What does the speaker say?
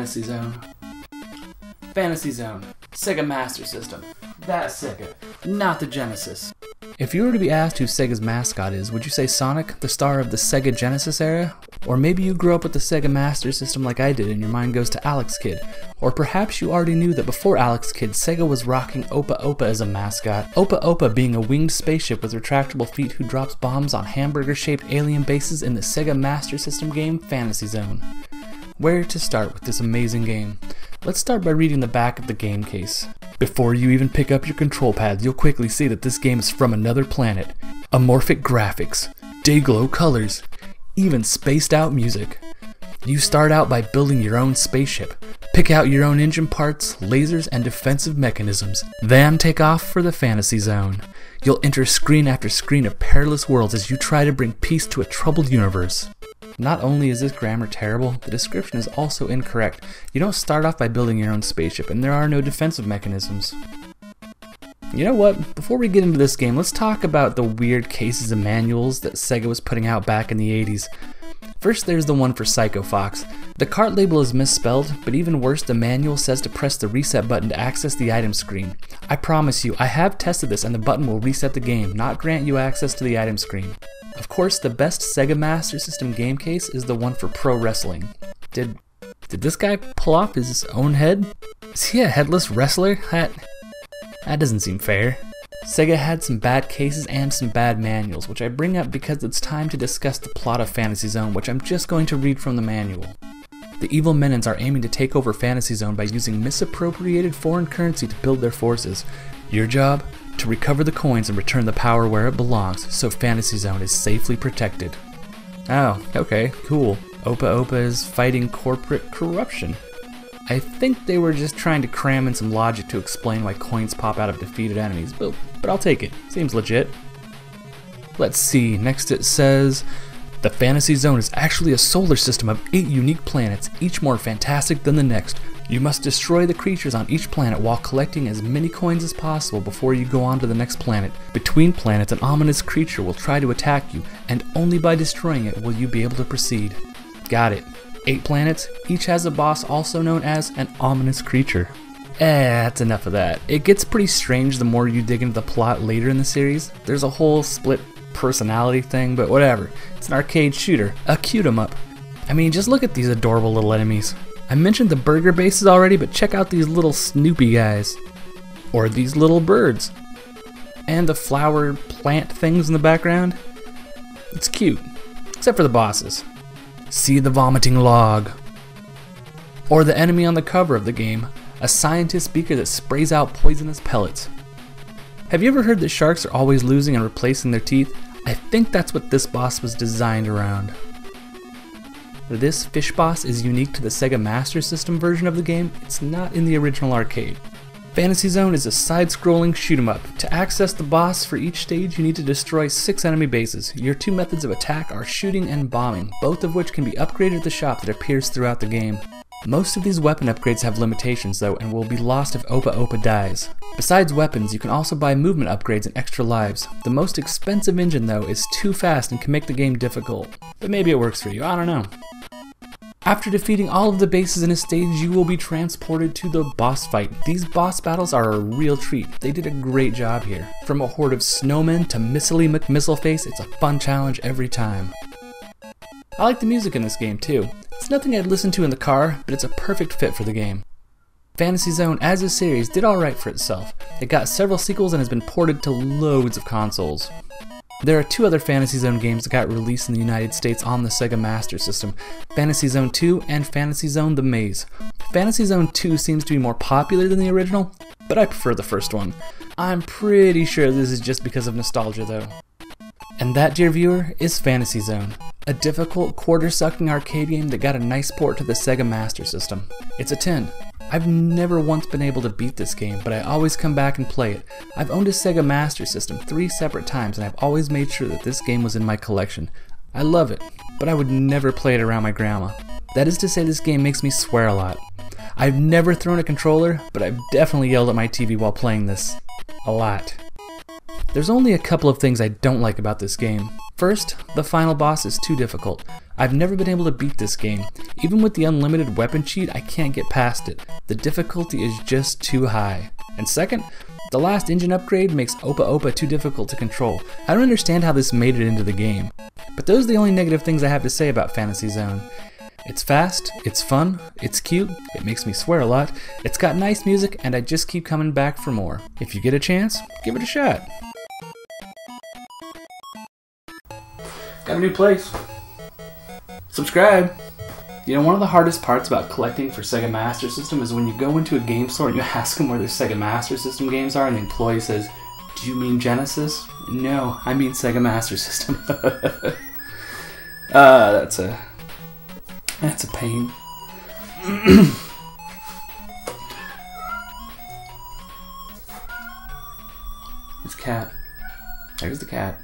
Fantasy Zone. Fantasy Zone. Sega Master System. That Sega, not the Genesis. If you were to be asked who Sega's mascot is, would you say Sonic, the star of the Sega Genesis era? Or maybe you grew up with the Sega Master System like I did and your mind goes to Alex Kidd. Or perhaps you already knew that before Alex Kidd, Sega was rocking Opa-Opa as a mascot. Opa-Opa being a winged spaceship with retractable feet who drops bombs on hamburger-shaped alien bases in the Sega Master System game Fantasy Zone. Where to start with this amazing game? Let's start by reading the back of the game case. Before you even pick up your control pads, you'll quickly see that this game is from another planet. Amorphic graphics, day-glow colors, even spaced out music. You start out by building your own spaceship. Pick out your own engine parts, lasers, and defensive mechanisms. Then take off for the Fantasy Zone. You'll enter screen after screen of perilous worlds as you try to bring peace to a troubled universe. Not only is this grammar terrible, the description is also incorrect. You don't start off by building your own spaceship, and there are no defensive mechanisms. You know what? Before we get into this game, let's talk about the weird cases of manuals that Sega was putting out back in the 80s. First, there's the one for Psycho Fox. The cart label is misspelled, but even worse, the manual says to press the reset button to access the item screen. I promise you, I have tested this and the button will reset the game, not grant you access to the item screen. Of course, the best Sega Master System game case is the one for pro wrestling. Did this guy pull off his own head? Is he a headless wrestler? That doesn't seem fair. Sega had some bad cases and some bad manuals, which I bring up because it's time to discuss the plot of Fantasy Zone, which I'm just going to read from the manual. The evil Menins are aiming to take over Fantasy Zone by using misappropriated foreign currency to build their forces. Your job? To recover the coins and return the power where it belongs, so Fantasy Zone is safely protected. Oh, okay, cool. Opa-Opa is fighting corporate corruption. I think they were just trying to cram in some logic to explain why coins pop out of defeated enemies, but I'll take it. Seems legit. Let's see, next it says, the Fantasy Zone is actually a solar system of 8 unique planets, each more fantastic than the next. You must destroy the creatures on each planet while collecting as many coins as possible before you go on to the next planet. Between planets, an ominous creature will try to attack you, and only by destroying it will you be able to proceed. Got it. 8 planets, each has a boss also known as an ominous creature. That's enough of that. It gets pretty strange the more you dig into the plot later in the series. There's a whole split personality thing, but whatever. It's an arcade shooter, a cute 'em up. I mean, just look at these adorable little enemies. I mentioned the burger bases already, but check out these little Snoopy guys. Or these little birds. And the flower plant things in the background. It's cute, except for the bosses. See the vomiting log. Or the enemy on the cover of the game, a scientist beaker that sprays out poisonous pellets. Have you ever heard that sharks are always losing and replacing their teeth? I think that's what this boss was designed around. This fish boss is unique to the Sega Master System version of the game. It's not in the original arcade. Fantasy Zone is a side-scrolling shoot-'em-up. To access the boss for each stage, you need to destroy 6 enemy bases. Your 2 methods of attack are shooting and bombing, both of which can be upgraded at the shop that appears throughout the game. Most of these weapon upgrades have limitations though, and will be lost if Opa-Opa dies. Besides weapons, you can also buy movement upgrades and extra lives. The most expensive engine though is too fast and can make the game difficult. But maybe it works for you, I don't know. After defeating all of the bases in a stage, you will be transported to the boss fight. These boss battles are a real treat. They did a great job here. From a horde of snowmen to Missily McMissleface, it's a fun challenge every time. I like the music in this game too. It's nothing I'd listen to in the car, but it's a perfect fit for the game. Fantasy Zone as a series did alright for itself. It got several sequels and has been ported to loads of consoles. There are 2 other Fantasy Zone games that got released in the United States on the Sega Master System, Fantasy Zone 2 and Fantasy Zone The Maze. Fantasy Zone 2 seems to be more popular than the original, but I prefer the first one. I'm pretty sure this is just because of nostalgia though. And that, dear viewer, is Fantasy Zone, a difficult quarter-sucking arcade game that got a nice port to the Sega Master System. It's a 10. I've never once been able to beat this game, but I always come back and play it. I've owned a Sega Master System 3 separate times, and I've always made sure that this game was in my collection. I love it, but I would never play it around my grandma. That is to say, this game makes me swear a lot. I've never thrown a controller, but I've definitely yelled at my TV while playing this. A lot. There's only a couple of things I don't like about this game. First, the final boss is too difficult. I've never been able to beat this game. Even with the unlimited weapon cheat, I can't get past it. The difficulty is just too high. And second, the last engine upgrade makes Opa-Opa too difficult to control. I don't understand how this made it into the game. But those are the only negative things I have to say about Fantasy Zone. It's fast, it's fun, it's cute, it makes me swear a lot, it's got nice music, and I just keep coming back for more. If you get a chance, give it a shot. Got a new place. Subscribe. You know, one of the hardest parts about collecting for Sega Master System is when you go into a game store and you ask them where their Sega Master System games are, and the employee says, "Do you mean Genesis?" "No, I mean Sega Master System." That's a pain. It's cat. There's the cat.